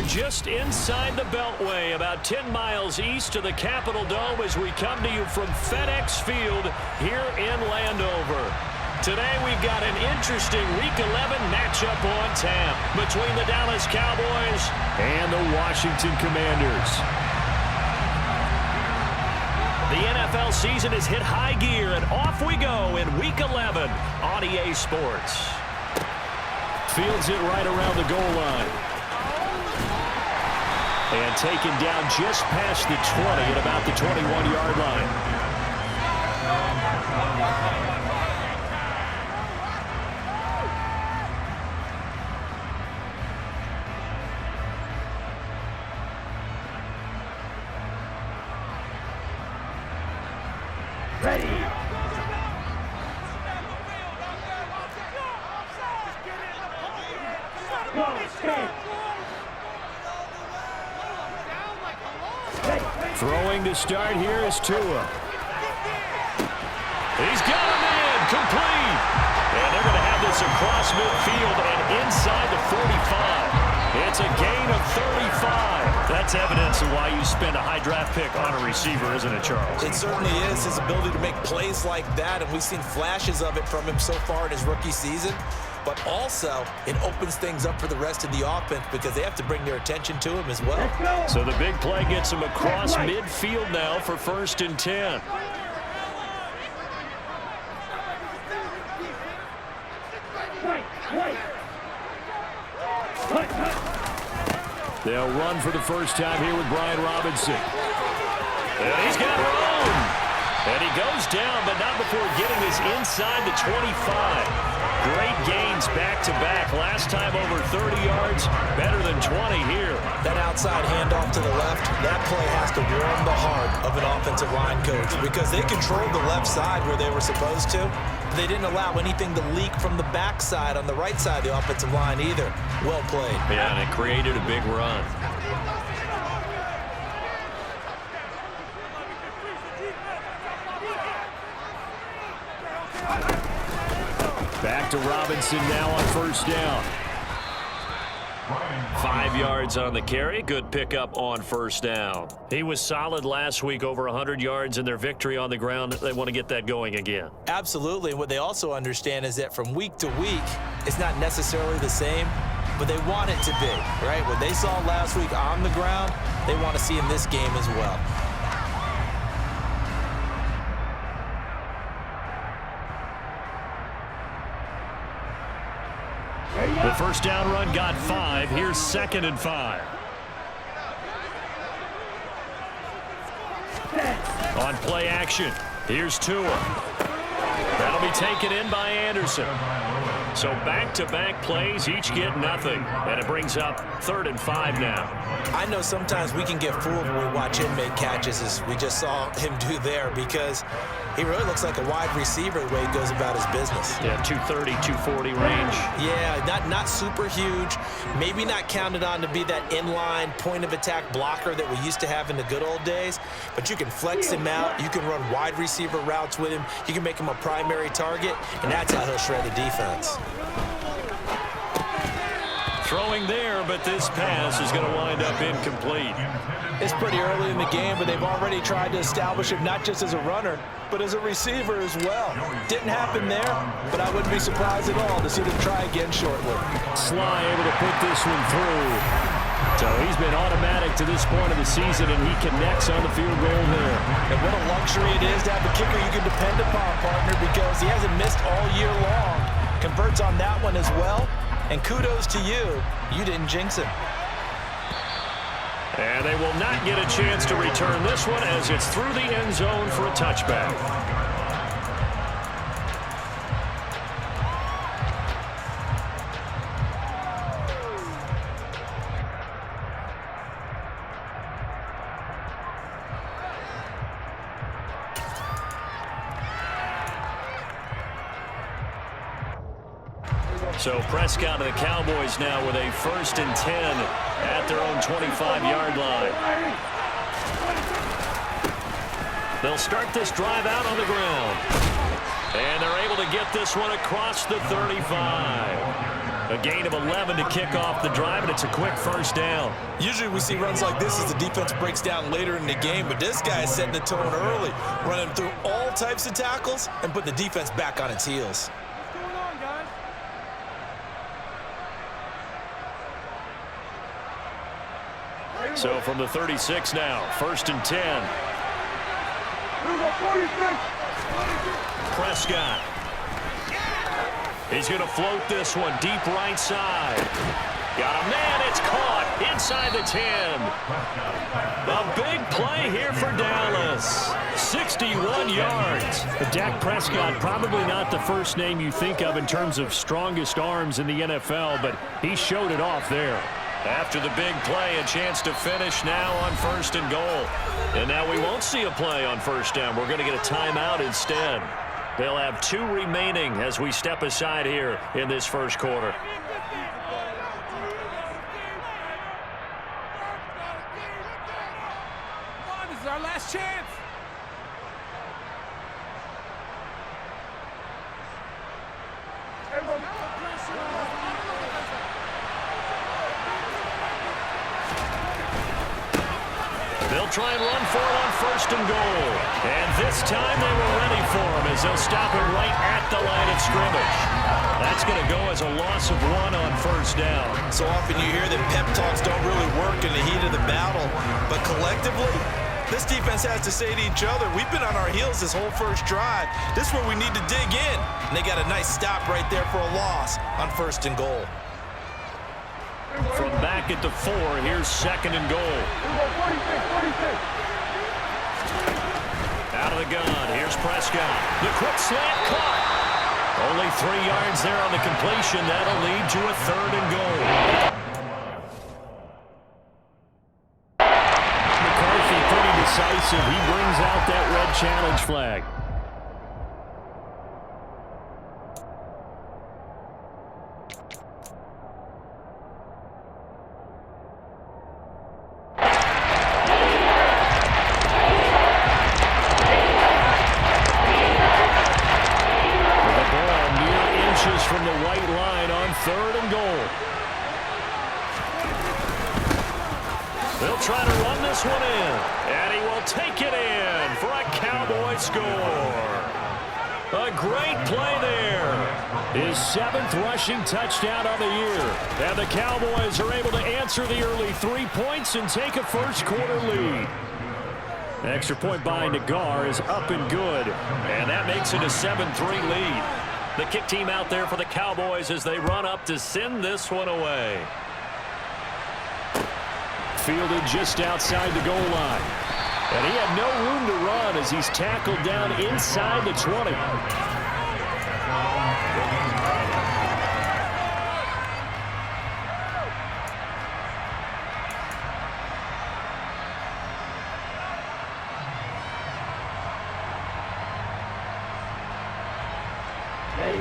just inside the Beltway, about 10 miles east of the Capitol Dome as we come to you from FedEx Field here in Landover. Today we've got an interesting Week 11 matchup on tap between the Dallas Cowboys and the Washington Commanders. The NFL season has hit high gear, and off we go in Week 11 on EA Sports. Fields it right around the goal line. And taken down just past the 20 at about the 21-yard line. Ready. Throwing to start here is Tua. He's got him in, complete. And they're going to have this across midfield and inside the 45. It's a gain of 35. That's evidence of why you spend a high draft pick on a receiver, isn't it, Charles? It certainly is. His ability to make plays like that, and we've seen flashes of it from him so far in his rookie season. But also, it opens things up for the rest of the offense because they have to bring their attention to him as well. So the big play gets him across midfield now for 1st and 10. They'll run for the first time here with Brian Robinson. And he's got room. And he goes down, but not before getting this inside the 25. Great gains back-to-back. Last time over 30 yards, better than 20 here. That outside handoff to the left, that play has to warm the heart of an offensive line coach because they controlled the left side where they were supposed to. They didn't allow anything to leak from the backside on the right side of the offensive line either. Well played. Yeah, and it created a big run. Back to Robinson now on 1st down. 5 yards on the carry. Good pickup on 1st down. He was solid last week, over 100 yards in their victory on the ground. They want to get that going again. Absolutely. And what they also understand is that from week to week, it's not necessarily the same, but they want it to be, right? What they saw last week on the ground, they want to see in this game as well. The 1st down run got 5. Here's 2nd and 5. On play action, here's Tua. That'll be taken in by Anderson. So back-to-back plays, each get nothing. And it brings up 3rd and 5 now. I know sometimes we can get fooled when we watch him make catches, as we just saw him do there, because he really looks like a wide receiver the way he goes about his business. Yeah, 230, 240 range. Yeah, not super huge. Maybe not counted on to be that inline point-of-attack blocker that we used to have in the good old days. But you can flex him out. You can run wide receiver routes with him. You can make him a primary target, and that's how he'll shred the defense. Throwing there, but this pass is going to wind up incomplete. It's pretty early in the game, but they've already tried to establish him not just as a runner, but as a receiver as well. Didn't happen there, but I wouldn't be surprised at all to see them try again shortly. Sly able to put this one through. So he's been automatic to this point of the season, and he connects on the field goal there. And what a luxury it is to have a kicker you can depend upon, partner, because he hasn't missed all year long. Converts on that one as well. And kudos to you. You didn't jinx him. And they will not get a chance to return this one as it's through the end zone for a touchback. So Prescott and the Cowboys now with a 1st and 10 at their own 25-yard line. They'll start this drive out on the ground. And they're able to get this one across the 35. A gain of 11 to kick off the drive, and it's a quick first down. Usually we see runs like this as the defense breaks down later in the game, but this guy is setting the tone early, running through all types of tackles and putting the defense back on its heels. What's going on, guys? So from the 36 now, 1st and 10. Prescott. He's going to float this one deep right side. Got a man. It's caught inside the 10. A big play here for Dallas. 61 yards. Dak Prescott, probably not the first name you think of in terms of strongest arms in the NFL, but he showed it off there. After the big play, a chance to finish now on 1st and goal. And now we won't see a play on 1st down. We're going to get a timeout instead. They'll have 2 remaining as we step aside here in this first quarter. Come on, this is our last chance. They'll try and run for it on 1st and goal. And this time they were ready for him as they'll stop him right at the line of scrimmage. That's going to go as a loss of 1 on 1st down. So often you hear that pep talks don't really work in the heat of the battle, but collectively, this defense has to say to each other, we've been on our heels this whole first drive. This is where we need to dig in. And they got a nice stop right there for a loss on 1st and goal. From back at the 4, here's 2nd and goal. Out of the gun, here's Prescott. The quick slant caught. Only 3 yards there on the completion. That'll lead to a 3rd and goal. McCarthy pretty decisive. He brings out that red challenge flag. From the white line on 3rd and goal. They'll try to run this one in, and he will take it in for a Cowboy score. A great play there. His 7th rushing touchdown of the year. And the Cowboys are able to answer the early 3 points and take a first quarter lead. The extra point by Nagar is up and good, and that makes it a 7-3 lead. The kick team out there for the Cowboys as they run up to send this one away. Fielded just outside the goal line. And he had no room to run as he's tackled down inside the 20.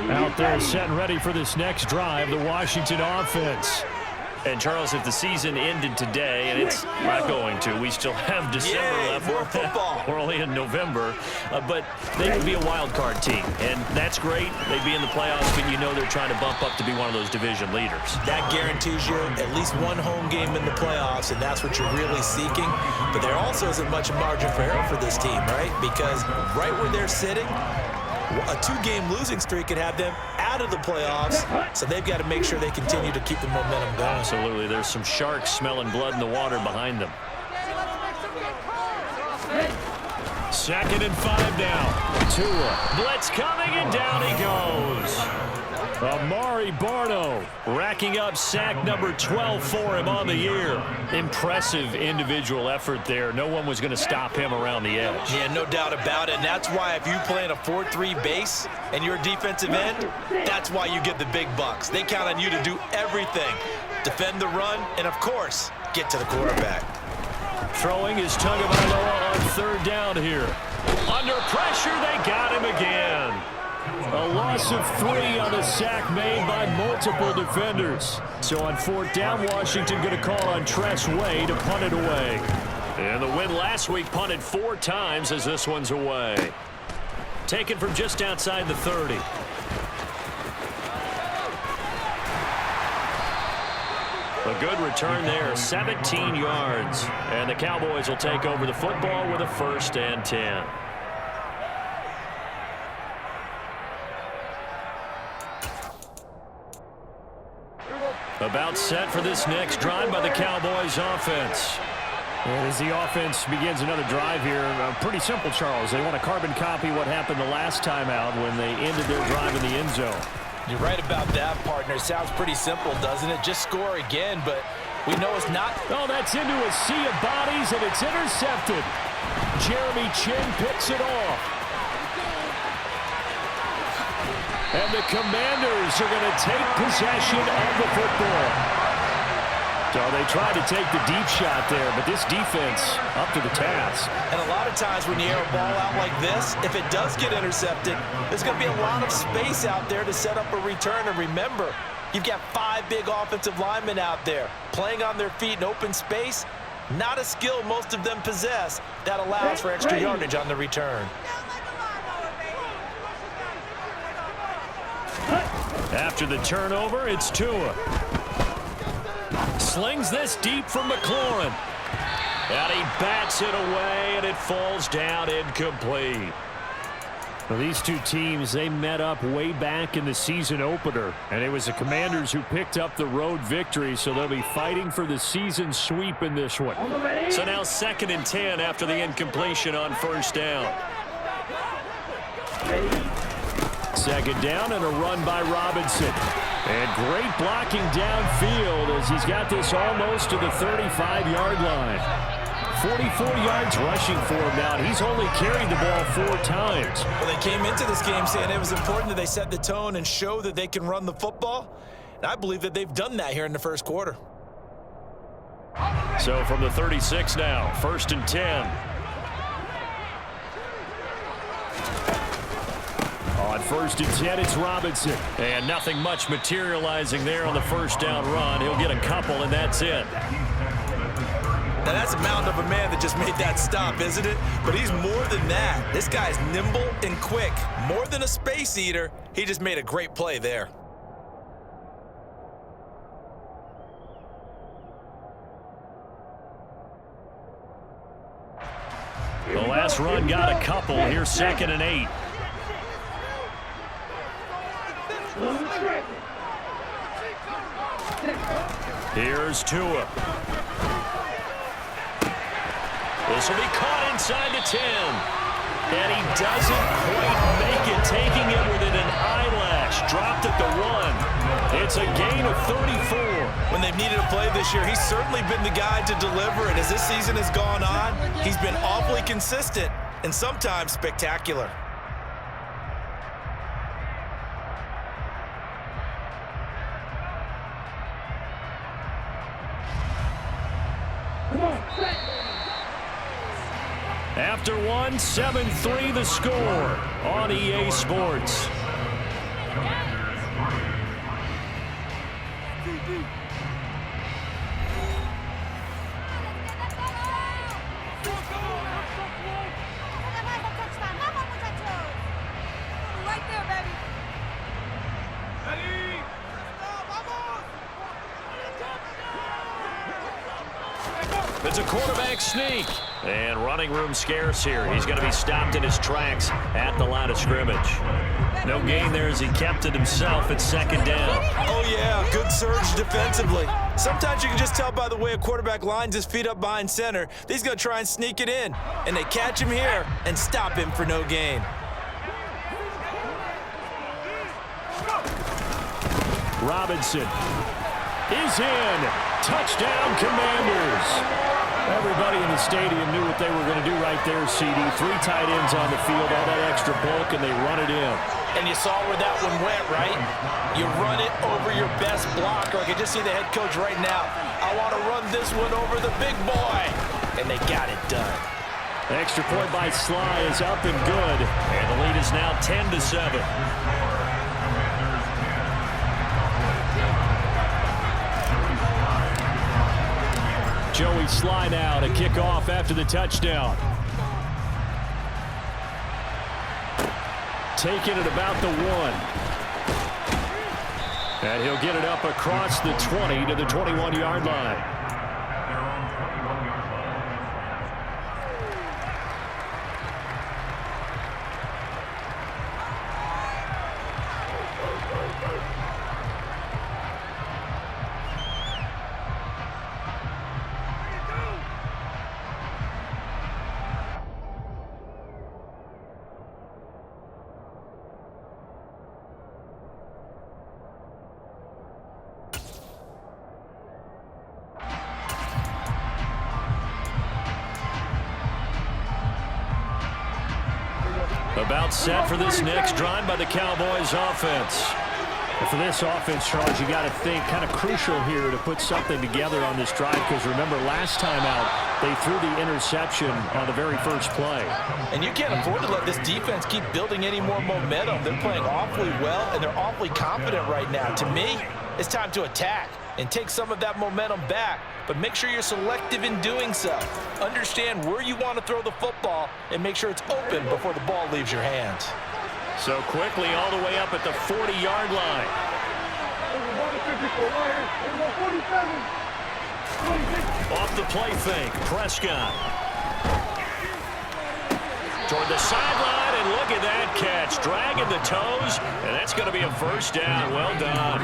Out there set and ready for this next drive, the Washington offense. And, Charles, if the season ended today, and it's not going to, we still have December left. More football. We're only in November. But they would be a wild card team, and that's great. They'd be in the playoffs, but you know they're trying to bump up to be one of those division leaders. That guarantees you at least 1 home game in the playoffs, and that's what you're really seeking. But there also isn't much margin for error for this team, right? Because right where they're sitting, a 2-game losing streak could have them out of the playoffs, so they've got to make sure they continue to keep the momentum going. Absolutely. There's some sharks smelling blood in the water behind them. 2nd and 5 now. Tua. Blitz coming, and down he goes. Amari Barno racking up sack number 12 for him on the year. Impressive individual effort there. No one was going to stop him around the edge. Yeah, no doubt about it. And that's why if you play in a 4-3 base and you're a defensive end, that's why you get the big bucks. They count on you to do everything. Defend the run and, of course, get to the quarterback. Throwing is Tagovailoa on 3rd down here. Under pressure, they got him again. A loss of 3 on a sack made by multiple defenders. So on 4th down, Washington going to call on Tress Way to punt it away. And the win last week punted 4 times as this one's away. Taken from just outside the 30. A good return there, 17 yards. And the Cowboys will take over the football with a 1st and 10. About set for this next drive by the Cowboys offense. And as the offense begins another drive here, pretty simple, Charles. They want to carbon copy what happened the last time out when they ended their drive in the end zone. You're right about that, partner. Sounds pretty simple, doesn't it? Just score again, but we know it's not. Oh, that's into a sea of bodies, and it's intercepted. Jeremy Chin picks it off. And the Commanders are going to take possession of the football. So they tried to take the deep shot there, but this defense up to the task. And a lot of times when you air a ball out like this, if it does get intercepted, there's going to be a lot of space out there to set up a return. And remember, you've got 5 big offensive linemen out there playing on their feet in open space. Not a skill most of them possess that allows for extra yardage on the return. After the turnover, it's Tua. Slings this deep from McLaurin. And he bats it away, and it falls down incomplete. Well, these two teams, they met up way back in the season opener, and it was the Commanders who picked up the road victory, so they'll be fighting for the season sweep in this one. So now 2nd and 10 after the incompletion on 1st down. 2nd down and a run by Robinson. And great blocking downfield as he's got this almost to the 35-yard line. 44 yards rushing for him now. He's only carried the ball 4 times. Well, they came into this game saying it was important that they set the tone and show that they can run the football. And I believe that they've done that here in the 1st quarter. So from the 36 now, 1st and 10. On 1st and 10, it's Robinson. And nothing much materializing there on the 1st down run. He'll get a couple, and that's it. Now, that's a mound of a man that just made that stop, isn't it? But he's more than that. This guy's nimble and quick. More than a space eater, he just made a great play there. The last run got a couple. Here's 2nd and 8. Here's Tua. This will be caught inside the 10. And he doesn't quite make it, taking it within an eyelash. Dropped at the 1. It's a gain of 34. When they've needed a play this year, he's certainly been the guy to deliver. And as this season has gone on, he's been awfully consistent and sometimes spectacular. After 1, 7-3 the score on EA Sports. Right there, baby. It's a quarterback sneak. And running room scarce here. He's going to be stopped in his tracks at the line of scrimmage. No gain there as he kept it himself at 2nd down. Oh, yeah, good surge defensively. Sometimes you can just tell by the way a quarterback lines his feet up behind center that he's going to try and sneak it in. And they catch him here and stop him for no gain. Robinson is in. Touchdown, Commanders. Everybody in the stadium knew what they were going to do right there, CD. 3 tight ends on the field, all that extra bulk, and they run it in. And you saw where that one went, right? You run it over your best blocker. I can just see the head coach right now. I want to run this one over the big boy. And they got it done. The extra point by Sly is up and good. And the lead is now 10-7. Joey Sly now to kick off after the touchdown. Taking it about the 1. And he'll get it up across the 20 to the 21-yard line. About set for this next drive by the Cowboys offense. And for this offense, Charles, you got to think kind of crucial here to put something together on this drive, because remember last time out they threw the interception on the very first play. And you can't afford to let this defense keep building any more momentum. They're playing awfully well, and they're awfully confident right now. To me, it's time to attack and take some of that momentum back, but make sure you're selective in doing so. Understand where you want to throw the football and make sure it's open before the ball leaves your hands. So quickly all the way up at the 40-yard line. Off the play fake, Prescott. Toward the sideline, and look at that catch. Dragging the toes, and that's going to be a first down. Well done.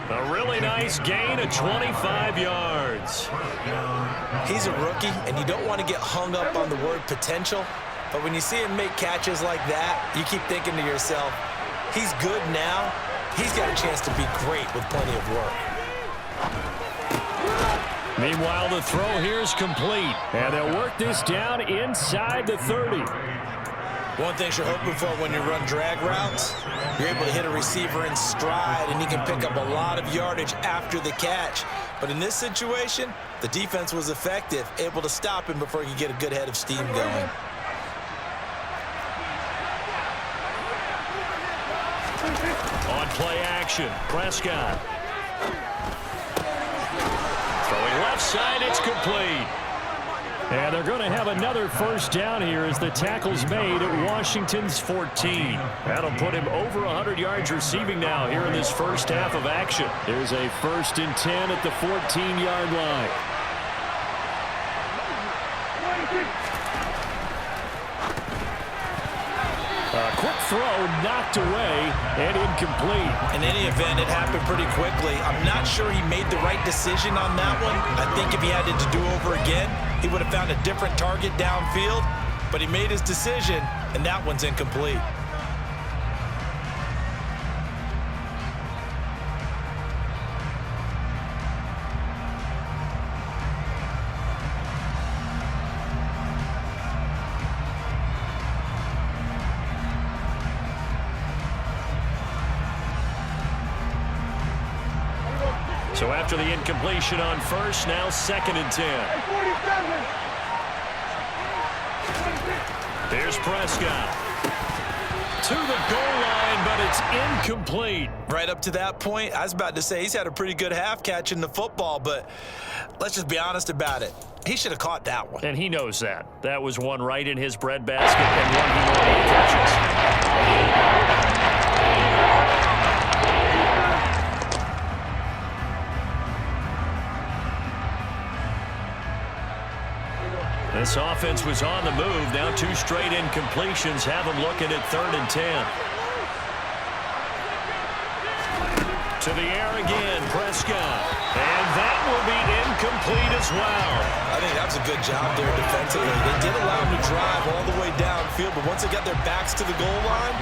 A really nice gain of 25 yards. He's a rookie, and you don't want to get hung up on the word potential. But when you see him make catches like that, you keep thinking to yourself, he's good now. He's got a chance to be great with plenty of work. Meanwhile, the throw here is complete. And they'll work this down inside the 30. One thing you're hoping for when you run drag routes, you're able to hit a receiver in stride, and he can pick up a lot of yardage after the catch. But in this situation, the defense was effective, able to stop him before he could get a good head of steam going. On play action, Prescott. Throwing left side, it's complete. And they're going to have another first down here as the tackle's made at Washington's 14. That'll put him over 100 yards receiving now here in this first half of action. There's a 1st and 10 at the 14-yard line. A quick throw knocked away and incomplete. In any event, it happened pretty quickly. I'm not sure he made the right decision on that one. I think if he had it to do over again, he would have found a different target downfield. But he made his decision, and that one's incomplete. So after the incompletion on first, now 2nd and 10. Here's Prescott. To the goal line, but it's incomplete. Right up to that point, I was about to say he's had a pretty good half catching the football, but let's just be honest about it. He should have caught that one. And he knows that. That was one right in his breadbasket and one he wanted to catches. This offense was on the move. Now 2 straight incompletions have them looking at 3rd and 10. To the air again, Prescott. And that will be incomplete as well. I think that's a good job there defensively. They did allow him to drive all the way downfield, but once they got their backs to the goal line,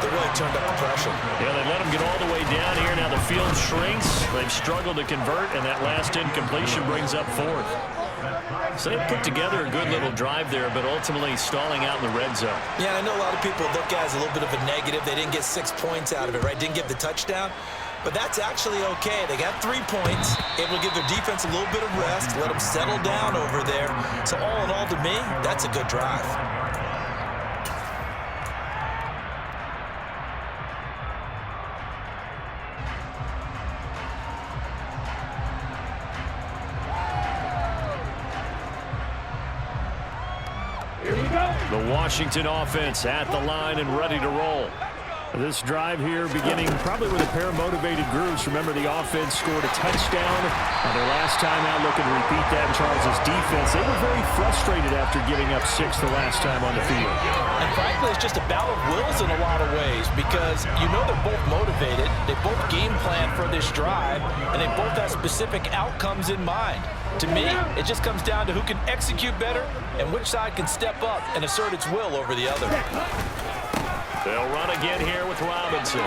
they really turned up the pressure. Yeah, they let him get all the way down here. Now the field shrinks. They've struggled to convert, and that last incompletion brings up 4th. So they put together a good little drive there, but ultimately stalling out in the red zone. Yeah, and I know a lot of people look at it as a little bit of a negative. They didn't get 6 points out of it, right? Didn't get the touchdown. But that's actually okay. They got 3 points, able to give their defense a little bit of rest, let them settle down over there. So all in all, to me, that's a good drive. The Washington offense at the line and ready to roll. This drive here beginning probably with a pair of motivated groups. Remember, the offense scored a touchdown on their last time out, looking to repeat that. Charles' defense, they were very frustrated after giving up 6 the last time on the field. And frankly, it's just a battle of wills in a lot of ways because you know they're both motivated. They both game plan for this drive, and they both have specific outcomes in mind. To me, it just comes down to who can execute better and which side can step up and assert its will over the other. They'll run again here with Robinson.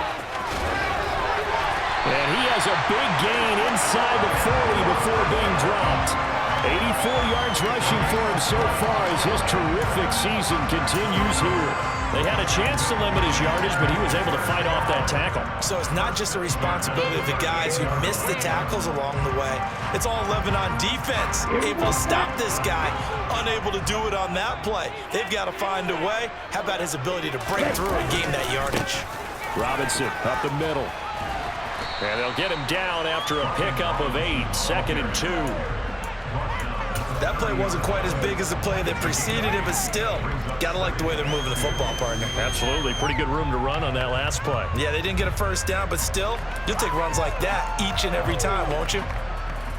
And he has a big gain inside the 40 before being dropped. 84 yards rushing for him so far as his terrific season continues here. They had a chance to limit his yardage, but he was able to fight off that tackle. So it's not just the responsibility of the guys who missed the tackles along the way. It's all 11 on defense. Able to stop this guy, unable to do it on that play. They've got to find a way. How about his ability to break through and gain that yardage? Robinson up the middle. And they'll get him down after a pickup of 8, 2nd and 2. That play wasn't quite as big as the play that preceded it, but still, got to like the way they're moving the football, partner. Absolutely. Pretty good room to run on that last play. Yeah, they didn't get a first down, but still, you'll take runs like that each and every time, won't you?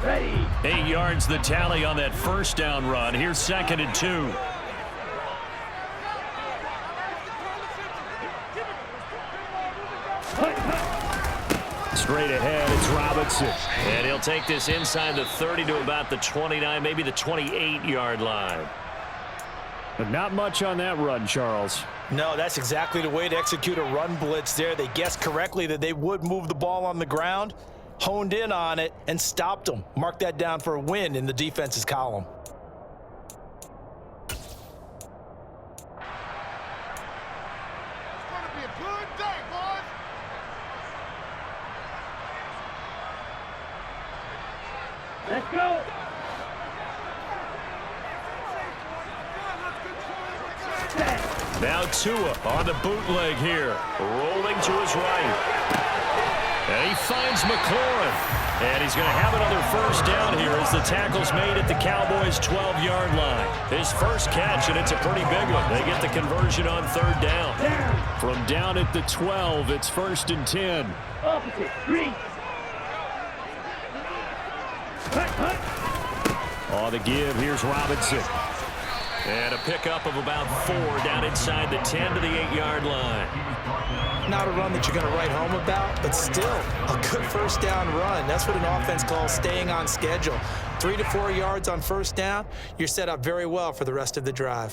8 yards the tally on that first down run. Here's 2nd and 2. Straight ahead, it's Robinson. And he'll take this inside the 30 to about the 29, maybe the 28-yard line. But not much on that run, Charles. No, that's exactly the way to execute a run blitz there. They guessed correctly that they would move the ball on the ground, honed in on it, and stopped them. Mark that down for a win in the defense's column. Let's go. Now Tua on the bootleg here, rolling to his right. And he finds McLaurin. And he's going to have another first down here as the tackle's made at the Cowboys' 12-yard line. His first catch, and it's a pretty big one. They get the conversion on 3rd down. From down at the 12, it's 1st and 10. Opposite. 3. On the give, here's Robinson. And a pickup of about 4 down inside the 10 to the 8-yard line. Not a run that you're going to write home about, but still a good first down run. That's what an offense calls staying on schedule. 3 to 4 yards on first down, you're set up very well for the rest of the drive.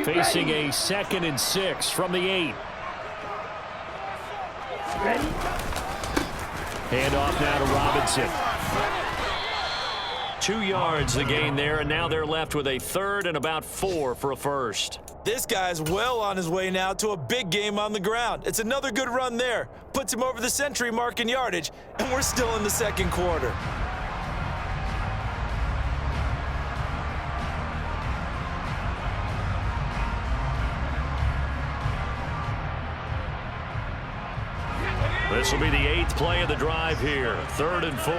Facing a 2nd and 6 from the 8. Ready? Hand off now to Robinson. 2 yards the gain there, and now they're left with a 3rd and about 4 for a first. This guy's well on his way now to a big game on the ground. It's another good run there. Puts him over the century mark in yardage, and we're still in the 2nd quarter. This will be the 8th play of the drive here. 3rd and 4.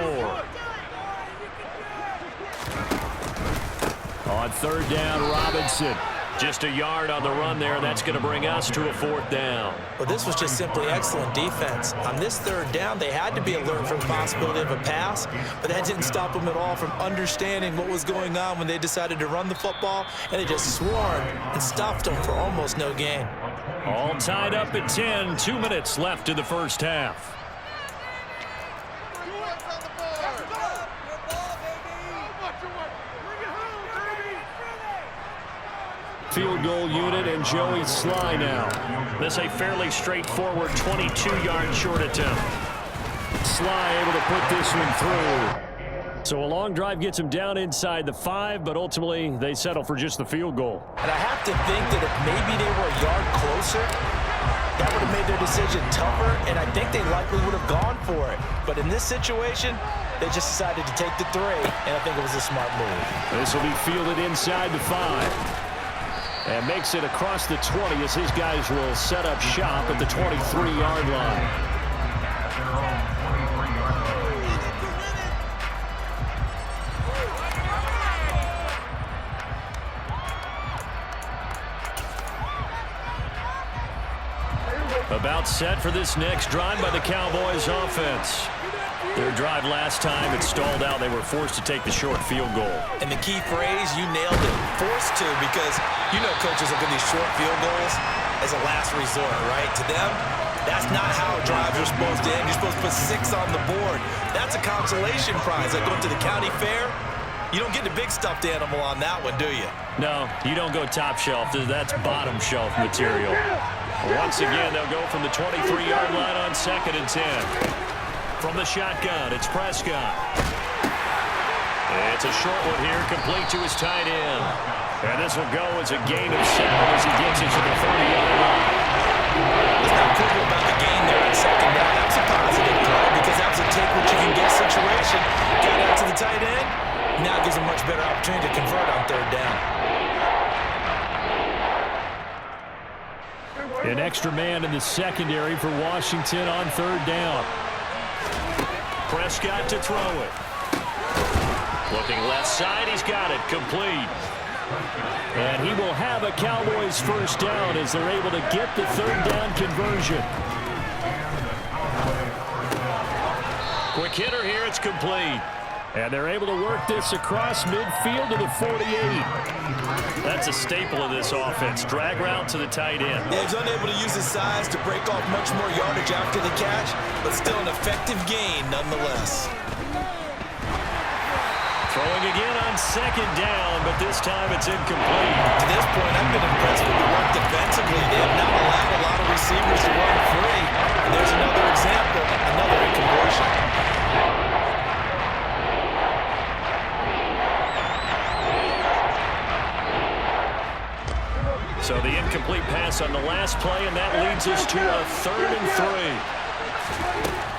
On 3rd down, Robinson. Just a yard on the run there. That's going to bring us to a 4th down. Well, this was just simply excellent defense. On this 3rd down, they had to be alert for the possibility of a pass, but that didn't stop them at all from understanding what was going on when they decided to run the football, and they just swarmed and stopped them for almost no gain. All tied up at 10. 2 minutes left in the first half. Field goal unit and Joey Sly now. This a fairly straightforward 22-yard short attempt. Sly able to put this one through. So a long drive gets him down inside the 5, but ultimately they settle for just the field goal. And I have to think that if maybe they were a yard closer, that would have made their decision tougher, and I think they likely would have gone for it. But in this situation, they just decided to take the 3, and I think it was a smart move. This will be fielded inside the 5. And makes it across the 20 as his guys will set up shop at the 23-yard line. About set for this next drive by the Cowboys offense. Their drive last time, it stalled out. They were forced to take the short field goal. And the key phrase, you nailed it, forced to, because you know coaches look at these short field goals as a last resort, right? To them, that's not how drives are supposed to end. You're supposed to put 6 on the board. That's a consolation prize. Like going to the county fair, you don't get the big stuffed animal on that one, do you? No, you don't go top shelf. That's bottom shelf material. Once again, they'll go from the 23-yard line on 2nd and 10. From the shotgun, it's Prescott. It's a short one here, complete to his tight end. And this will go as a gain of 7 as he gets it to the 30-yard line. It's not critical about the gain there on 2nd down. That's a positive play because that's a take what you can get situation. Got out to the tight end. Now gives a much better opportunity to convert on 3rd down. An extra man in the secondary for Washington on 3rd down. Prescott to throw it. Looking left side, he's got it, complete. And he will have a Cowboys first down as they're able to get the 3rd down conversion. Quick hitter here, it's complete. And they're able to work this across midfield to the 48. That's a staple of this offense. Drag route to the tight end. Yeah, he's unable to use his size to break off much more yardage after the catch, but still an effective gain nonetheless. Throwing again on 2nd down, but this time it's incomplete. To this point, I've been impressed with the work defensively. They have not allowed a lot of receivers to run free. And there's another example, another incompletion. So the incomplete pass on the last play, and that leads us to a 3rd and 3.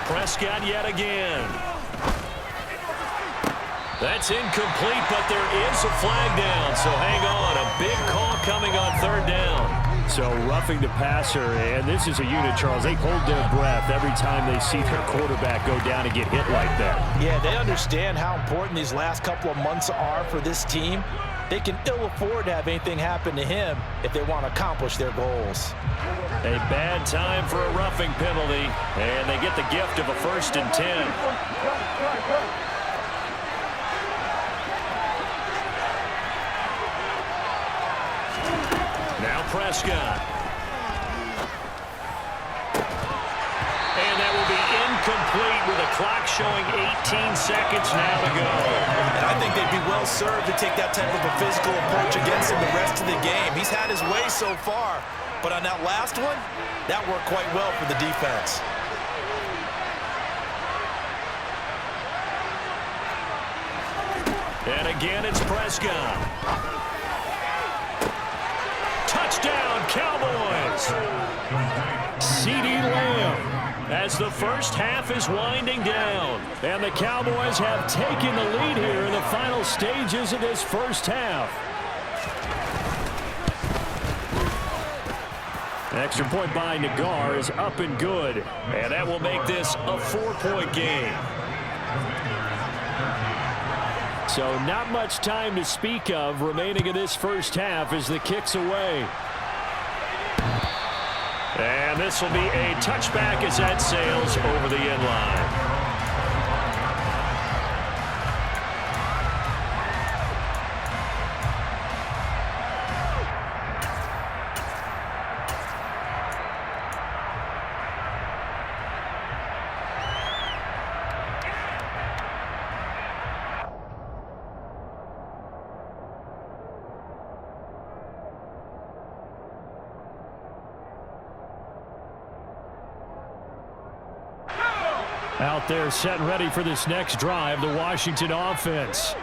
Prescott yet again. That's incomplete, but there is a flag down, so hang on. A big call coming on 3rd down. So roughing the passer, and this is a unit, Charles. They hold their breath every time they see their quarterback go down and get hit like that. Yeah, they understand how important these last couple of months are for this team. They can ill afford to have anything happen to him if they want to accomplish their goals. A bad time for a roughing penalty, and they get the gift of a 1st and 10. Now Prescott. And that will be incomplete with a clock showing 18 seconds now to go. And I think they'd be well served to take that type of a physical approach against him the rest of the game. He's had his way so far, but on that last one, that worked quite well for the defense. And again, it's Prescott. Touchdown, Cowboys! CeeDee Lamb. As the first half is winding down. And the Cowboys have taken the lead here in the final stages of this first half. Extra point by Nagar is up and good. And that will make this a 4-point game. So not much time to speak of remaining in this first half as the kick's away. And this will be a touchback as that sails over the end line. Out there set and ready for this next drive, the Washington offense.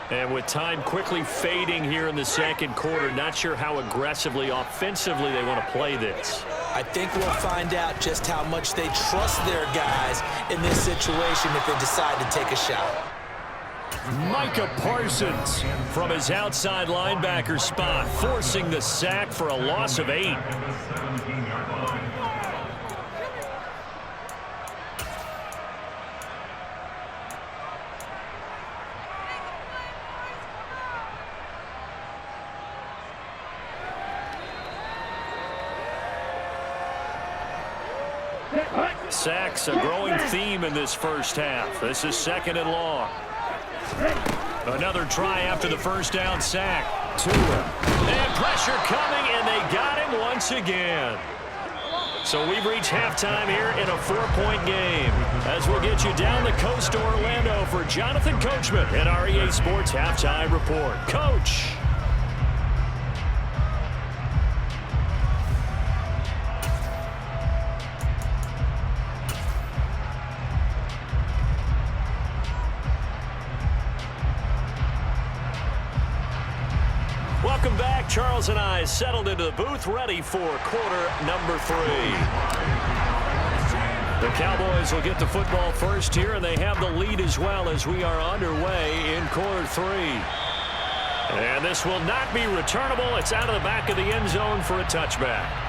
And with time quickly fading here in the 2nd quarter, not sure how aggressively, offensively they want to play this. I think we'll find out just how much they trust their guys in this situation if they decide to take a shot. Micah Parsons from his outside linebacker spot, forcing the sack for a loss of 8. Sacks a growing theme in this first half. This is 2nd and long. Another try after the first down sack. Tua. And pressure coming, and they got him once again. So we've reached halftime here in a 4-point game. As we'll get you down the coast to Orlando for Jonathan Coachman at our EA Sports Halftime Report. Coach. Welcome back. Charles and I settled into the booth, ready for quarter number 3. The Cowboys will get the football first here, and they have the lead as well as we are underway in quarter 3. And this will not be returnable. It's out of the back of the end zone for a touchback.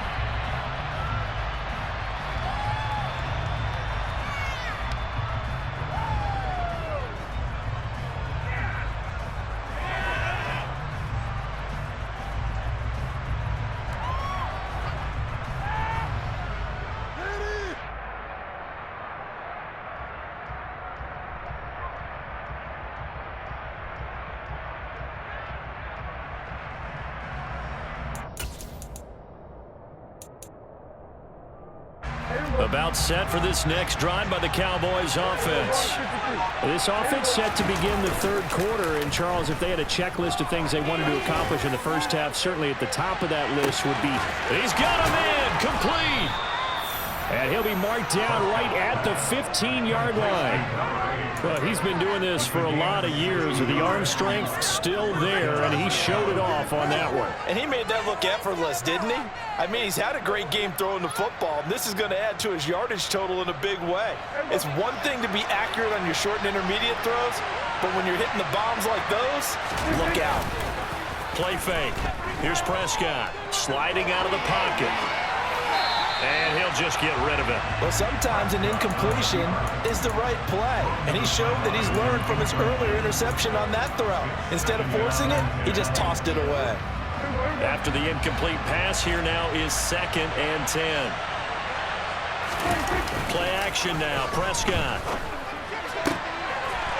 About set for this next drive by the Cowboys offense. This offense set to begin the 3rd quarter. And, Charles, if they had a checklist of things they wanted to accomplish in the first half, certainly at the top of that list would be... He's got him in. Complete. And he'll be marked down right at the 15-yard line. Well, he's been doing this for a lot of years. The arm strength still there, and he showed it off on that one. And he made that look effortless, didn't he? I mean, he's had a great game throwing the football, and this is going to add to his yardage total in a big way. It's one thing to be accurate on your short and intermediate throws, but when you're hitting the bombs like those, look out. Play fake. Here's Prescott sliding out of the pocket. And he'll just get rid of it. Well, sometimes an incompletion is the right play. And he showed that he's learned from his earlier interception on that throw. Instead of forcing it, he just tossed it away. After the incomplete pass, here now is 2nd and 10. Play action now. Prescott.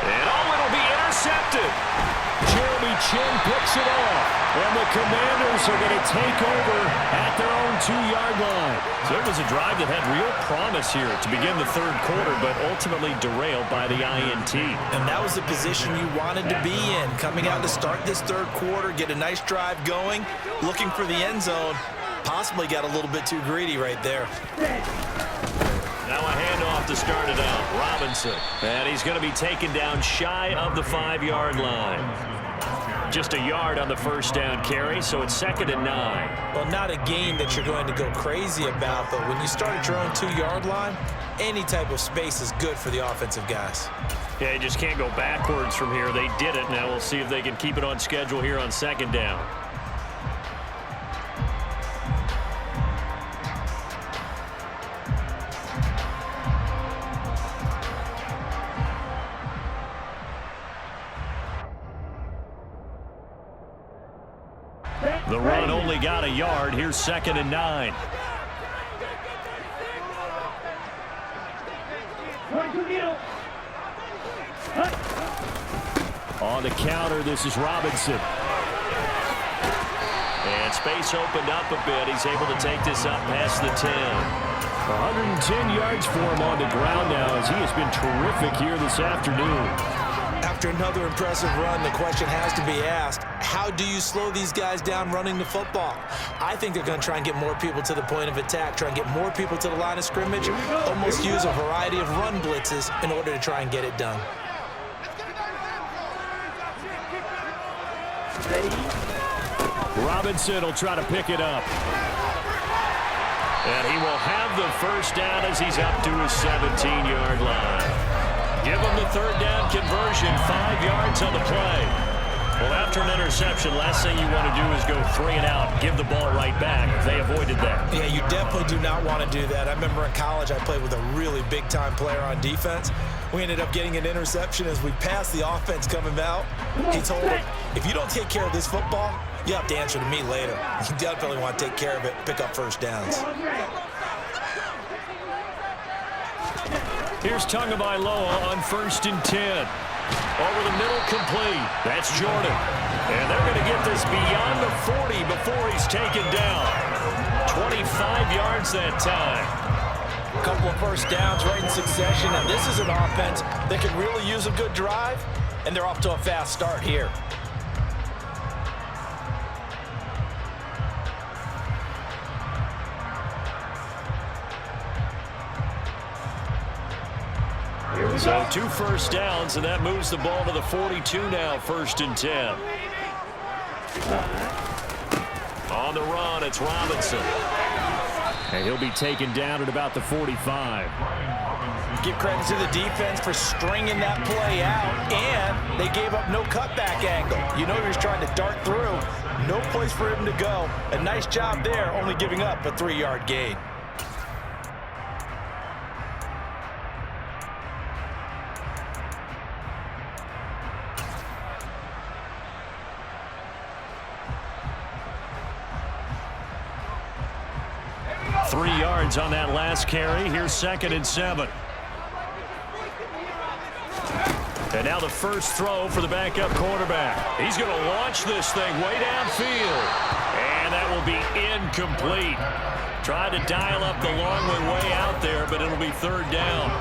And it'll be intercepted. Jeremy Chin picks it off. And the Commanders are going to take over at their own 2-yard line. So it was a drive that had real promise here to begin the 3rd quarter, but ultimately derailed by the INT. And that was the position you wanted to be in. Coming out to start this 3rd quarter, get a nice drive going, looking for the end zone. Possibly got a little bit too greedy right there. Now a handoff to start it out. Robinson. And he's going to be taken down shy of the 5-yard line. Just a yard on the first down carry, so it's 2nd and 9. Well, not a gain that you're going to go crazy about, but when you start at your own 2-yard line, any type of space is good for the offensive guys. Yeah, you just can't go backwards from here. They did it. Now we'll see if they can keep it on schedule here on 2nd down. The run only got a yard. Here's 2nd and 9. On the counter, this is Robinson. And space opened up a bit. He's able to take this up past the 10. 110 yards for him on the ground now, as he has been terrific here this afternoon. After another impressive run, the question has to be asked, how do you slow these guys down running the football? I think they're going to try and get more people to the point of attack, try and get more people to the line of scrimmage, almost use a variety of run blitzes in order to try and get it done. Robinson will try to pick it up. And he will have the first down as he's up to his 17-yard line. Give him the 3rd down conversion, 5 yards on the play. Well, after an interception, last thing you want to do is go 3 and out, give the ball right back. They avoided that. Yeah, you definitely do not want to do that. I remember in college I played with a really big-time player on defense. We ended up getting an interception as we passed the offense coming out. He told him, if you don't take care of this football, you have to answer to me later. You definitely want to take care of it, pick up first downs. Here's Tagovailoa on 1st and 10. Over the middle, complete. That's Jordan. And they're going to get this beyond the 40 before he's taken down. 25 yards that time. A couple of first downs right in succession, and this is an offense that can really use a good drive, and they're off to a fast start here. So 2 first downs, and that moves the ball to the 42 now, 1st and 10. On the run, it's Robinson. And he'll be taken down at about the 45. Give credit to the defense for stringing that play out, and they gave up no cutback angle. You know he was trying to dart through. No place for him to go. A nice job there, only giving up a 3-yard gain. On that last carry. Here's 2nd and 7. And now the first throw for the backup quarterback. He's going to launch this thing way downfield. And that will be incomplete. Tried to dial up the long way out there, but it'll be 3rd down.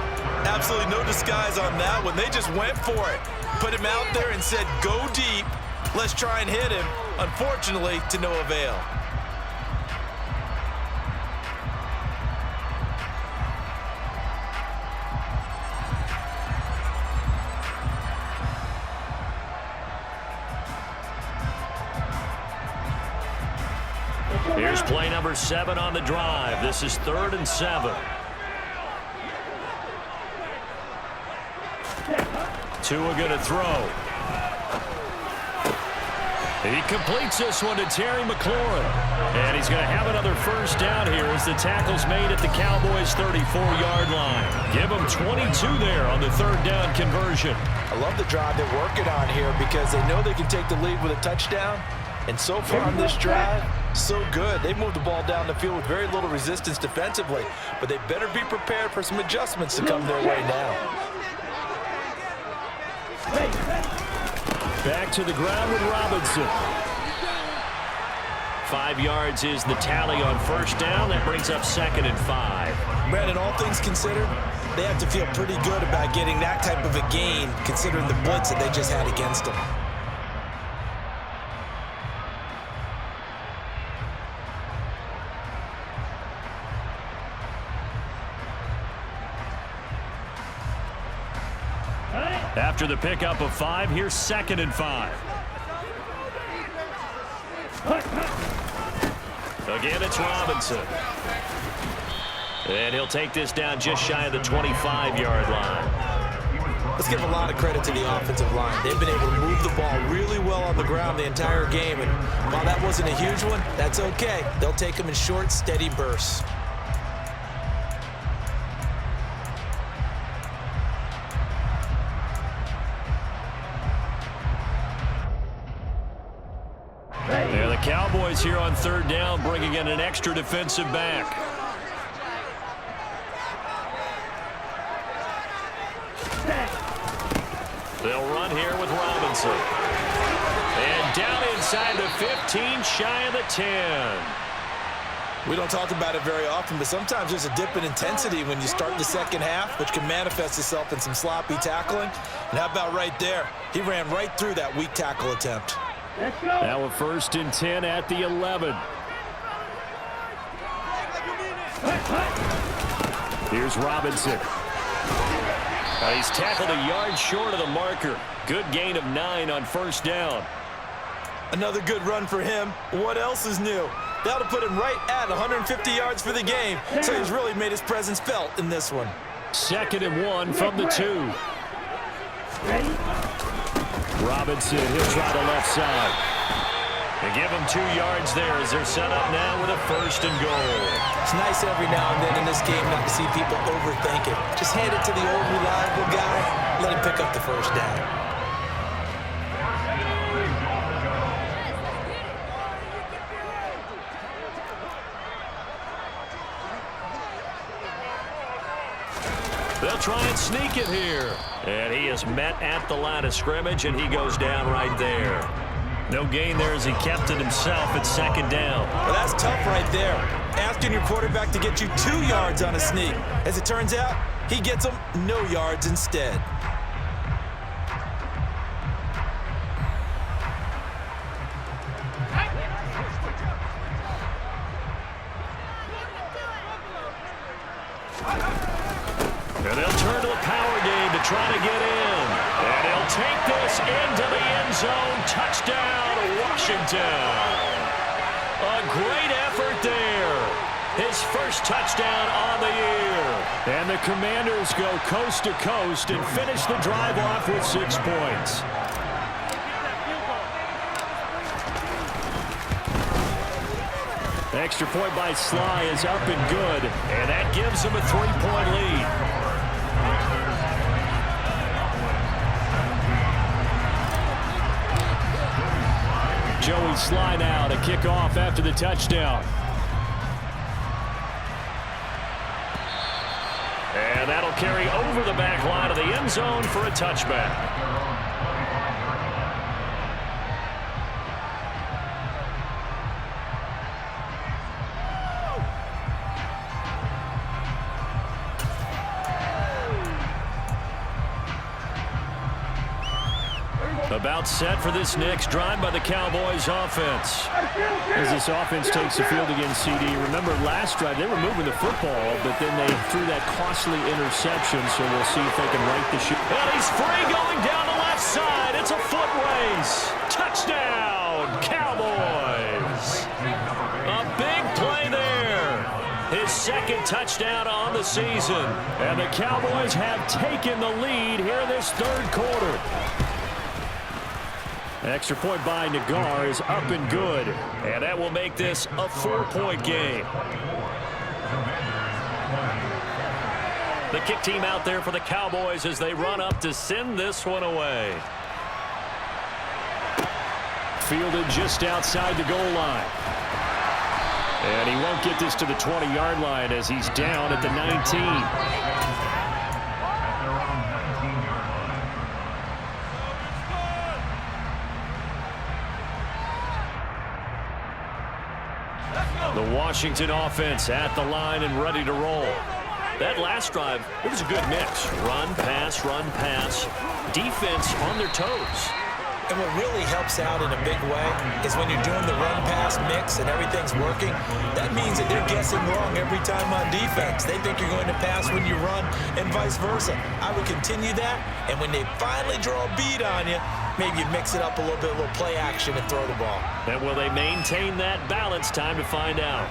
Absolutely no disguise on that one. They just went for it. Put him out there and said, go deep. Let's try and hit him. Unfortunately, to no avail. Here's play number 7 on the drive. This is 3rd and 7. Tua going to throw. He completes this one to Terry McLaurin. And he's going to have another first down here as the tackle's made at the Cowboys' 34-yard line. Give them 22 there on the 3rd down conversion. I love the drive they're working on here because they know they can take the lead with a touchdown. And so far on this drive, so good. They moved the ball down the field with very little resistance defensively, but they better be prepared for some adjustments to come their way now. Back to the ground with Robinson. 5 yards is the tally on first down. That brings up 2nd and 5. Brandon, all things considered, they have to feel pretty good about getting that type of a gain, considering the blitz that they just had against them. After the pickup of 5, here's 2nd and 5. Again, it's Robinson. And he'll take this down just shy of the 25-yard line. Let's give a lot of credit to the offensive line. They've been able to move the ball really well on the ground the entire game. And while that wasn't a huge one, that's okay. They'll take them in short, steady bursts. Yeah, the Cowboys here on 3rd down, bringing in an extra defensive back. They'll run here with Robinson. And down inside the 15, shy of the 10. We don't talk about it very often, but sometimes there's a dip in intensity when you start the second half, which can manifest itself in some sloppy tackling. And how about right there? He ran right through that weak tackle attempt. Let's go. Now a 1st and 10 at the 11. Here's Robinson. He's tackled a yard short of the marker. Good gain of 9 on first down. Another good run for him. What else is new? That'll put him right at 150 yards for the game. So he's really made his presence felt in this one. 2nd and 1 from the 2. Ready? Robinson, he'll try the left side. They give him 2 yards there as they're set up now with a 1st and goal. It's nice every now and then in this game not to see people overthink it. Just hand it to the old reliable guy. Let him pick up the first down. They'll try and sneak it here. And he is met at the line of scrimmage, and he goes down right there. No gain there as he kept it himself at second down. Well, that's tough right there. Asking your quarterback to get you 2 yards on a sneak. As it turns out, he gets them no yards instead. And they'll turn to the power game to try to get in. And he'll take this into the end zone. Touchdown, Washington. A great effort there. His first touchdown on the year. And the Commanders go coast to coast and finish the drive off with 6 points. Extra point by Sly is up and good. And that gives him a 3-point lead. Joey Sly now to kick off after the touchdown. And that'll carry over the back line of the end zone for a touchback. About set for this next drive by the Cowboys offense. As this offense takes the field against CD, remember last drive they were moving the football, but then they threw that costly interception, so we'll see if they can right the ship. And he's free going down the left side. It's a foot race. Touchdown, Cowboys. A big play there. His second touchdown on the season. And the Cowboys have taken the lead here in this third quarter. Extra point by Nagar is up and good. And that will make this a 4-point game. The kick team out there for the Cowboys as they run up to send this one away. Fielded just outside the goal line. And he won't get this to the 20-yard line as he's down at the 19. The Washington offense at the line and ready to roll. That last drive, it was a good mix. Run, pass, defense on their toes. And what really helps out in a big way is when you're doing the run-pass mix and everything's working, that means that they're guessing wrong every time on defense. They think you're going to pass when you run and vice versa. I would continue that, and when they finally draw a bead on you, maybe you mix it up a little bit, a little play action and throw the ball. And will they maintain that balance? Time to find out.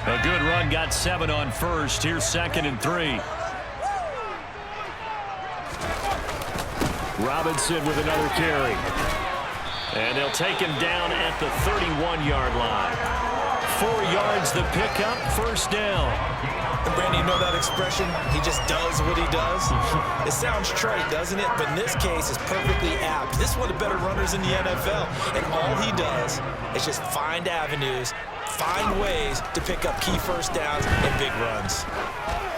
A good run, got 7 on first. Here's 2nd and 3. Robinson with another carry. And they'll take him down at the 31-yard line. 4 yards the pickup, first down. And Brandon, you know that expression? He just does what he does. It sounds trite, doesn't it? But in this case, it's perfectly apt. This is one of the better runners in the NFL. And all he does is just find avenues, find ways to pick up key first downs and big runs.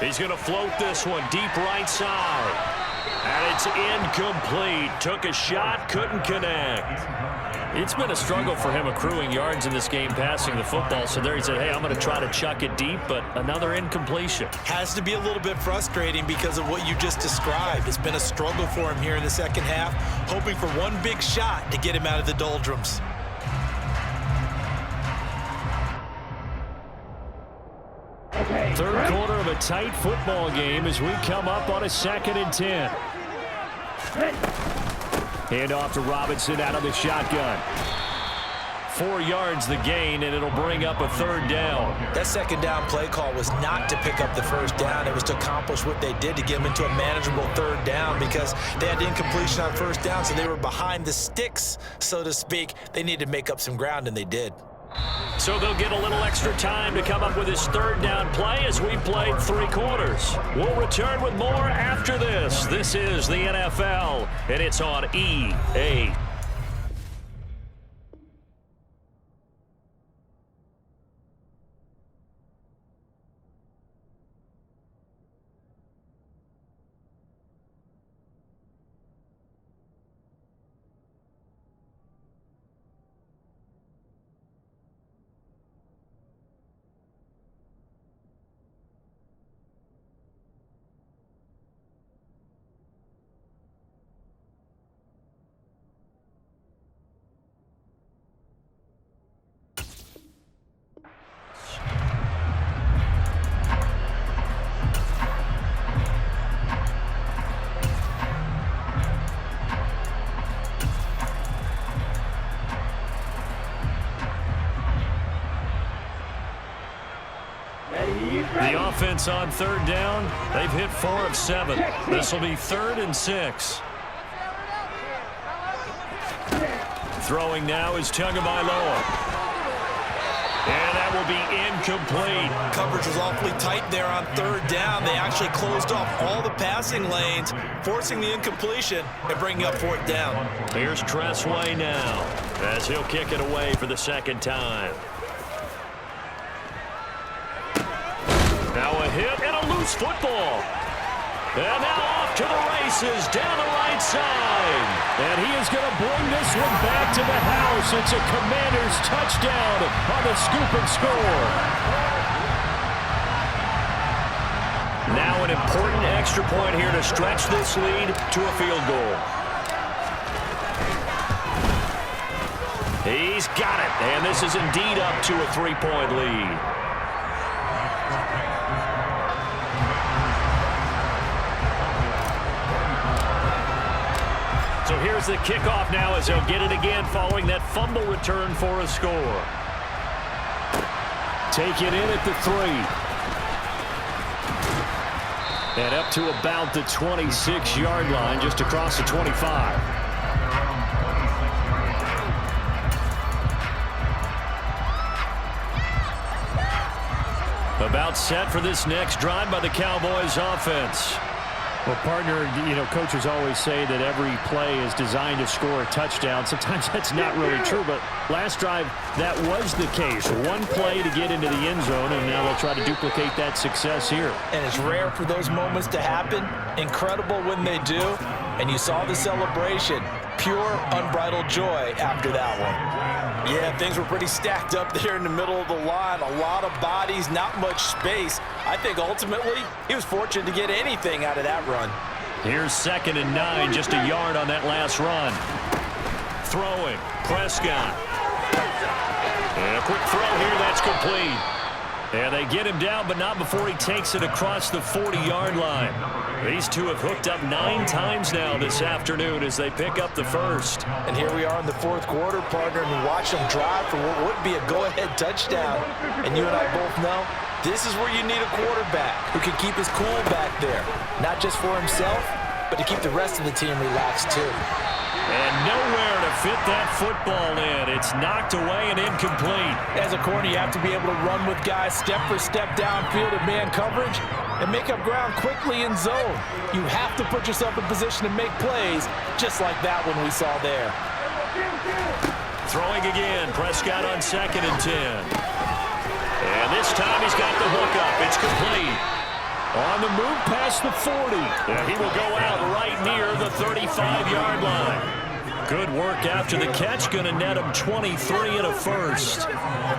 He's going to float this one deep right side. And it's incomplete. Took a shot, couldn't connect. It's been a struggle for him accruing yards in this game passing the football. So there he said, hey, I'm going to try to chuck it deep, but another incompletion. Has to be a little bit frustrating because of what you just described. It's been a struggle for him here in the second half, hoping for one big shot to get him out of the doldrums. Third quarter of a tight football game as we come up on a 2nd and 10. Hand off to Robinson out of the shotgun. 4 yards the gain, and it'll bring up a 3rd down. That 2nd down play call was not to pick up the 1st down. It was to accomplish what they did to get them into a manageable 3rd down because they had incompletion on 1st down, so they were behind the sticks, so to speak. They needed to make up some ground, and they did. So they'll get a little extra time to come up with his 3rd down play as we played 3 quarters. We'll return with more after this. This is the NFL, and it's on EA. offense on third down. They've hit 4 of 7. This will be 3rd and 6. Throwing now is Tagovailoa. And that will be incomplete. Coverage was awfully tight there on third down. They actually closed off all the passing lanes, forcing the incompletion and bringing up 4th down. Here's Tressway now as he'll kick it away for the 2nd time. Now a hit and a loose football. And now off to the races down the right side. And he is going to bring this one back to the house. It's a Commanders touchdown on the scoop and score. Now an important extra point here to stretch this lead to a field goal. He's got it. And this is indeed up to a 3-point lead. So here's the kickoff now as they'll get it again following that fumble return for a score. Take it in at the 3. And up to about the 26-yard line, just across the 25. About set for this next drive by the Cowboys offense. Well, partner, coaches always say that every play is designed to score a touchdown. Sometimes that's not really true, but last drive, that was the case. One play to get into the end zone, and now they'll try to duplicate that success here. And it's rare for those moments to happen. Incredible when they do. And you saw the celebration. Pure, unbridled joy after that one. Yeah, things were pretty stacked up there in the middle of the line. A lot of bodies, not much space. I think ultimately he was fortunate to get anything out of that run. Here's 2nd and 9, just a yard on that last run. Throwing, Prescott. And a quick throw here, that's complete. And they get him down, but not before he takes it across the 40-yard line. These two have hooked up 9 times now this afternoon as they pick up the first. And here we are in the 4th quarter, partner, and we watch them drive for what would be a go-ahead touchdown. And you and I both know this is where you need a quarterback who can keep his cool back there. Not just for himself, but to keep the rest of the team relaxed too. And nowhere to fit that football in. It's knocked away and incomplete. As a corner, you have to be able to run with guys step for step downfield in man coverage and make up ground quickly in zone. You have to put yourself in position to make plays, just like that one we saw there. Throwing again, Prescott on 2nd and 10. And this time he's got the hook up. It's complete. On the move past the 40. And he will go out right near the 35-yard line. Good work after the catch. Going to net him 23 and a first.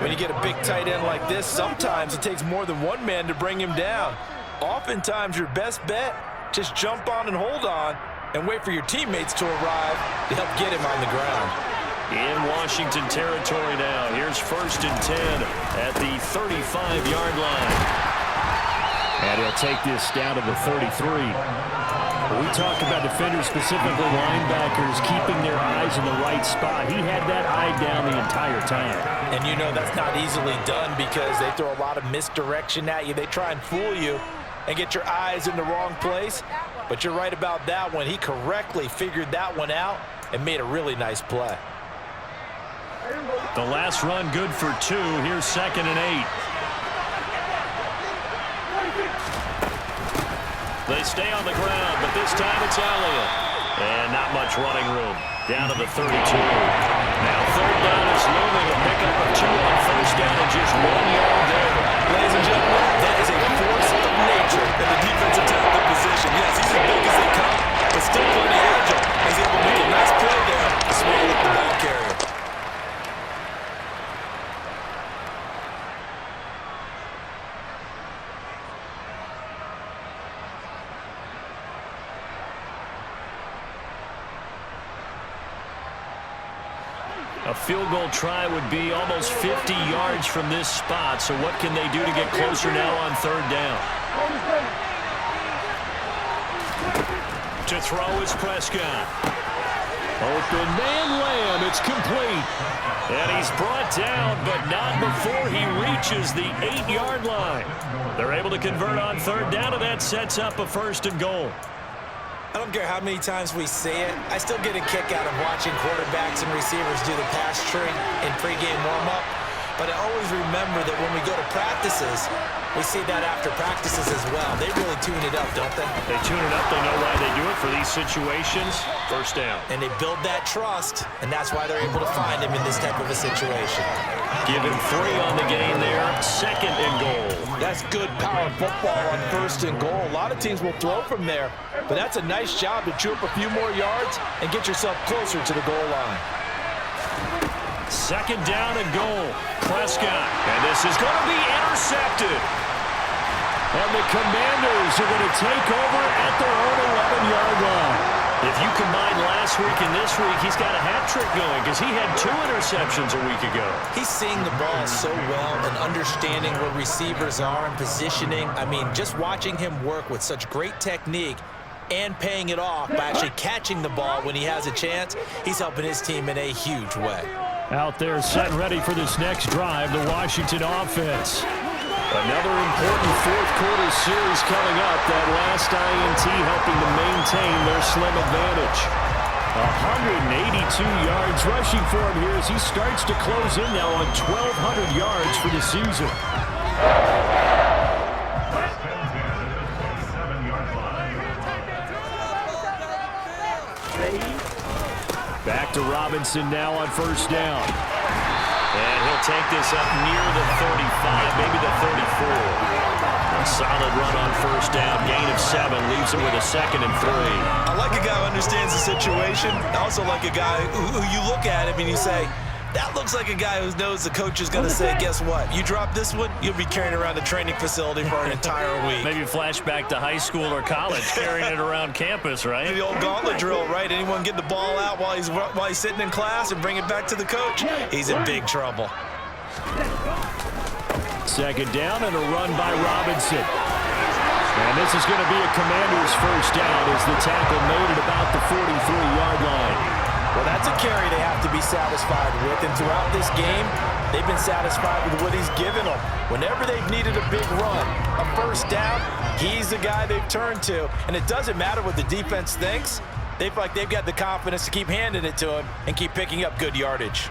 When you get a big tight end like this, sometimes it takes more than one man to bring him down. Oftentimes your best bet, just jump on and hold on and wait for your teammates to arrive to help get him on the ground. In Washington territory now. Here's 1st and 10 at the 35-yard line. And he'll take this down to the 33. We talk about defenders, specifically linebackers, keeping their eyes in the right spot. He had that eye down the entire time. And you know that's not easily done because they throw a lot of misdirection at you. They try and fool you and get your eyes in the wrong place. But you're right about that one. He correctly figured that one out and made a really nice play. The last run good for 2. Here's 2nd and 8. They stay on the ground, but this time it's Elliott. And not much running room. Down to the 32. Now 3rd down is looming. A pickup of 2 on 1st down and just 1 yard there. Ladies and gentlemen, that is a force of nature in the defensive tackle position. Yes, he's as big as they come, but still pretty agile. He's able to make a nice play there to swallow up the ball carrier. A field goal try would be almost 50 yards from this spot. So what can they do to get closer now on 3rd down? To throw is Prescott. Open man Lamb. It's complete. And he's brought down, but not before he reaches the 8-yard line. They're able to convert on third down, and that sets up a 1st and goal. I don't care how many times we say it, I still get a kick out of watching quarterbacks and receivers do the pass tree in pregame warm-up. But I always remember that when we go to practices, we see that after practices as well. They really tune it up, don't they? They tune it up. They know why they do it for these situations. 1st down. And they build that trust, and that's why they're able to find him in this type of a situation. Give him 3 on the game there. 2nd and goal. That's good power football on 1st and goal. A lot of teams will throw from there, but that's a nice job to chew up a few more yards and get yourself closer to the goal line. 2nd down and goal. Prescott. And this is going to be intercepted. And the Commanders are going to take over at their own 11-yard line. If you combine last week and this week, he's got a hat trick going because he had 2 interceptions a week ago. He's seeing the ball so well and understanding where receivers are and positioning. I mean, just watching him work with such great technique and paying it off by actually catching the ball when he has a chance, he's helping his team in a huge way. Out there set ready for this next drive, the Washington offense. Another important 4th quarter series coming up. That last INT helping to maintain their slim advantage. 182 yards rushing for him here as he starts to close in now on 1,200 yards for the season. Back to Robinson now on 1st down. And he'll take this up near the 35, maybe the 34. A solid run on 1st down, gain of 7, leaves him with a 2nd and 3. I like a guy who understands the situation. I also like a guy who you look at him and you say, that looks like a guy who knows the coach is going to say, guess what? You drop this one, you'll be carrying around the training facility for an entire week. Maybe flashback to high school or college, carrying it around campus, right? The old gauntlet drill, right? Anyone get the ball out while he's sitting in class and bring it back to the coach? He's in big trouble. 2nd down and a run by Robinson. And this is going to be a Commanders 1st down as the tackle made at about the 43-yard line. Well, that's a carry they have to be satisfied with, and throughout this game, they've been satisfied with what he's given them. Whenever they've needed a big run, a 1st down, he's the guy they've turned to. And it doesn't matter what the defense thinks. They feel like they've got the confidence to keep handing it to him and keep picking up good yardage.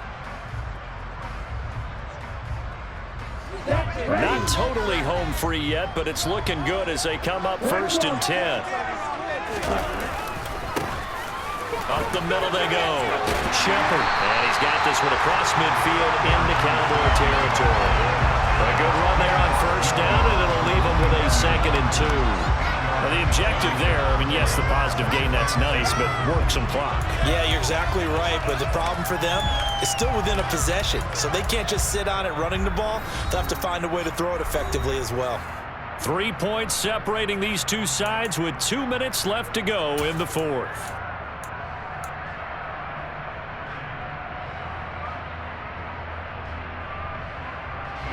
Not totally home free yet, but it's looking good as they come up 1st and 10. Up the middle they go. Shepard. And he's got this one across midfield into Cowboy territory. A good run there on 1st down, and it'll leave him with a 2nd and 2. Now the objective there, I mean, yes, the positive gain, that's nice, but work some clock. Yeah, you're exactly right, but the problem for them is still within a possession, so they can't just sit on it running the ball. They'll have to find a way to throw it effectively as well. 3 points separating these two sides with 2 minutes left to go in the 4th.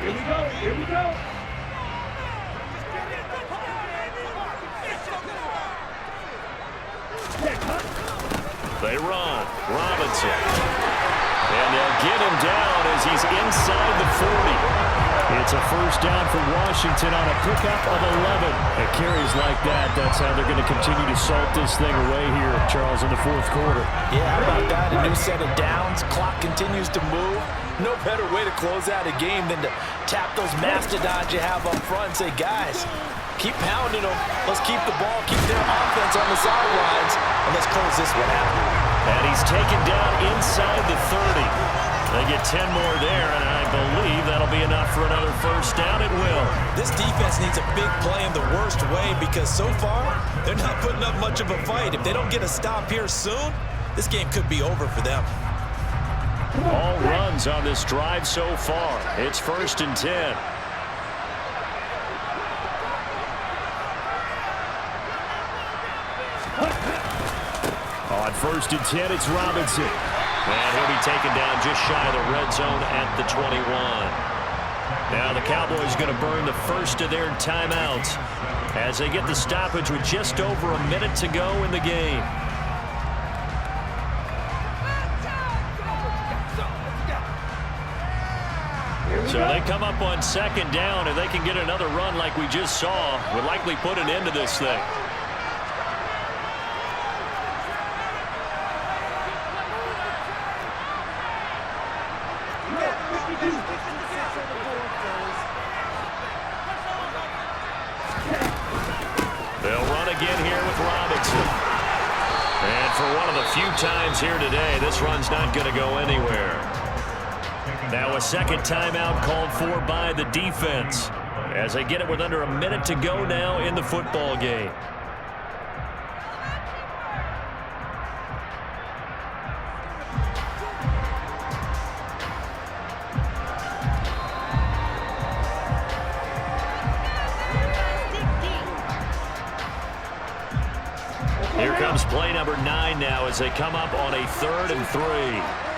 Here we go. Here we go. They run. Robinson. And they'll get him down as he's inside the 40. It's a 1st down for Washington on a pickup of 11. At carries like that, that's how they're going to continue to salt this thing away here, Charles, in the 4th quarter. Yeah, how about that? A new set of downs. Clock continues to move. No better way to close out a game than to tap those mastodons you have up front and say, guys, keep pounding them. Let's keep the ball, keep their offense on the sidelines, and let's close this one out. And he's taken down inside the 30. They get 10 more there, and I believe that'll be enough for another 1st down. It will. This defense needs a big play in the worst way because so far, they're not putting up much of a fight. If they don't get a stop here soon, this game could be over for them. All runs on this drive so far. It's 1st and 10. On 1st and 10, it's Robinson. And he'll be taken down just shy of the red zone at the 21. Now the Cowboys going to burn the first of their timeouts as they get the stoppage with just over a minute to go in the game. So they come up on second down, and they can get another run like we just saw. Would likely put an end to this thing. They'll run again here with Robinson. And for one of the few times here today, this run's not going to go anywhere. Now a second timeout called for by the defense as they get it with under a minute to go now in the football game. Here comes play number 9 now as they come up on a 3rd and 3.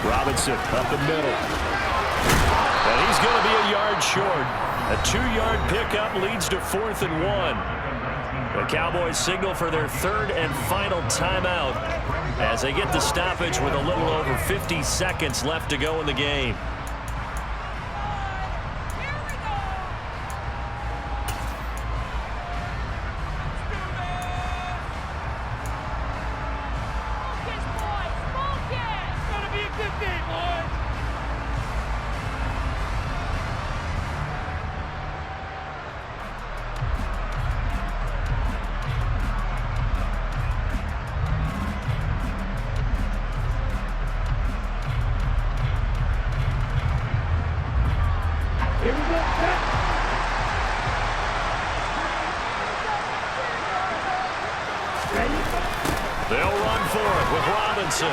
Robinson up the middle. And he's going to be a yard short. A 2-yard pickup leads to 4th and 1. The Cowboys signal for their 3rd and final timeout as they get the stoppage with a little over 50 seconds left to go in the game. They'll run for it with Robinson.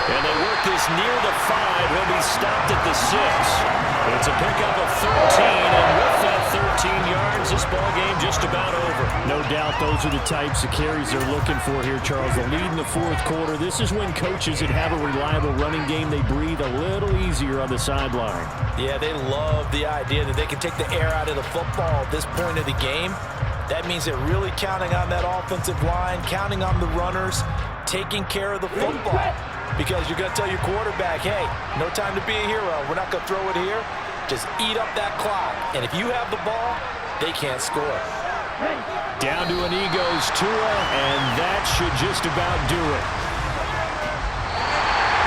And they work this near the 5. He'll be stopped at the 6. It's a pickup of 13, and with that 13 yards, this ball game just about over. No doubt those are the types of carries they're looking for here, Charles. The lead in the 4th quarter. This is when coaches that have a reliable running game, they breathe a little easier on the sideline. Yeah, they love the idea that they can take the air out of the football at this point of the game. That means they're really counting on that offensive line, counting on the runners, taking care of the football. Because you're going to tell your quarterback, hey, no time to be a hero. We're not going to throw it here. Just eat up that clock. And if you have the ball, they can't score. Down to an E goes Tua, and that should just about do it.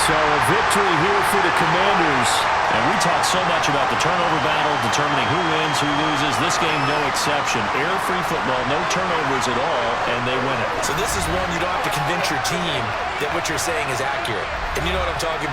So a victory here for the Commanders. And we talk so much about the turnover battle, determining who wins, who loses. This game, no exception. Error-free football, no turnovers at all, and they win it. So this is one you don't have to convince your team that what you're saying is accurate. And you know what I'm talking about.